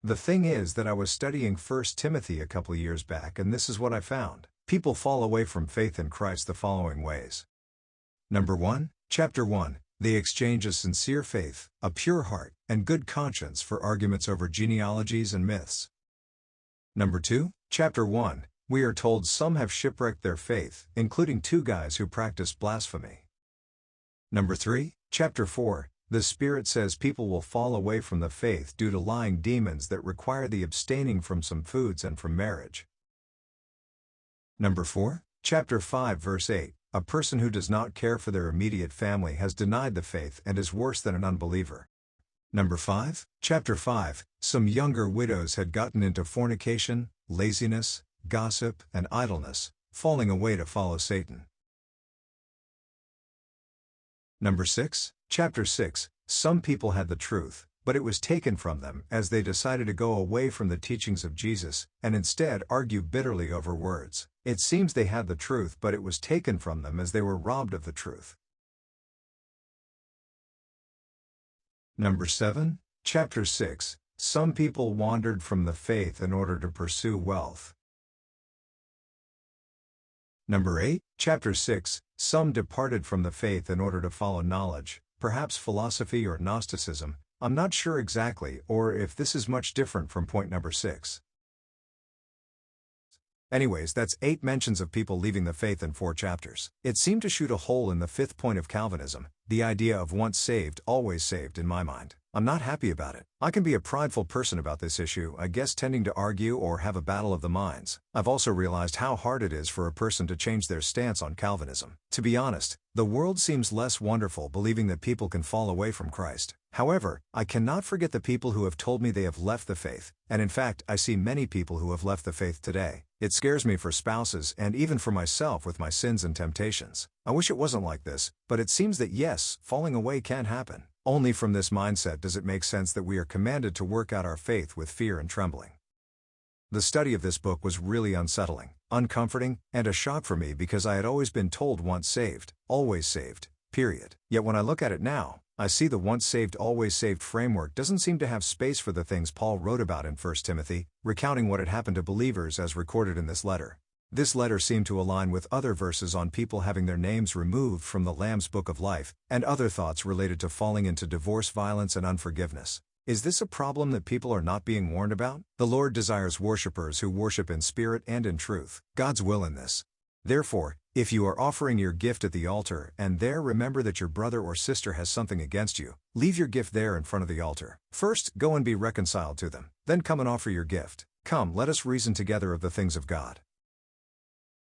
The thing is that I was studying 1 Timothy a couple years back, and this is what I found. People fall away from faith in Christ the following ways. Number 1, Chapter 1, they exchange a sincere faith, a pure heart, and good conscience for arguments over genealogies and myths. Number 2, Chapter 1, we are told some have shipwrecked their faith, including 2 guys who practiced blasphemy. Number 3, Chapter 4, the Spirit says people will fall away from the faith due to lying demons that require the abstaining from some foods and from marriage. Number 4, Chapter 5 verse 8, a person who does not care for their immediate family has denied the faith and is worse than an unbeliever. Number 5, Chapter 5, some younger widows had gotten into fornication, laziness, gossip, and idleness, falling away to follow Satan. Number 6, Chapter 6, some people had the truth, but it was taken from them as they decided to go away from the teachings of Jesus, and instead argue bitterly over words. It seems they had the truth, but it was taken from them as they were robbed of the truth. Number 7, Chapter 6, some people wandered from the faith in order to pursue wealth. Number 8, Chapter 6, some departed from the faith in order to follow knowledge, perhaps philosophy or Gnosticism. I'm not sure exactly, or if this is much different from point number 6. Anyways, that's 8 mentions of people leaving the faith in 4 chapters. It seemed to shoot a hole in the 5th point of Calvinism, the idea of once saved, always saved in my mind. I'm not happy about it. I can be a prideful person about this issue, I guess, tending to argue or have a battle of the minds. I've also realized how hard it is for a person to change their stance on Calvinism. To be honest, the world seems less wonderful believing that people can fall away from Christ. However, I cannot forget the people who have told me they have left the faith, and in fact I see many people who have left the faith today. It scares me for spouses and even for myself with my sins and temptations. I wish it wasn't like this, but it seems that yes, falling away can happen. Only from this mindset does it make sense that we are commanded to work out our faith with fear and trembling. The study of this book was really unsettling, uncomforting, and a shock for me because I had always been told once saved, always saved, period. Yet when I look at it now, I see the once saved always saved framework doesn't seem to have space for the things Paul wrote about in 1 Timothy, recounting what had happened to believers as recorded in this letter. This letter seemed to align with other verses on people having their names removed from the Lamb's Book of Life, and other thoughts related to falling into divorce, violence, and unforgiveness. Is this a problem that people are not being warned about? The Lord desires worshipers who worship in spirit and in truth. God's will in this. Therefore, if you are offering your gift at the altar and there remember that your brother or sister has something against you, leave your gift there in front of the altar. First, go and be reconciled to them. Then come and offer your gift. Come, let us reason together of the things of God.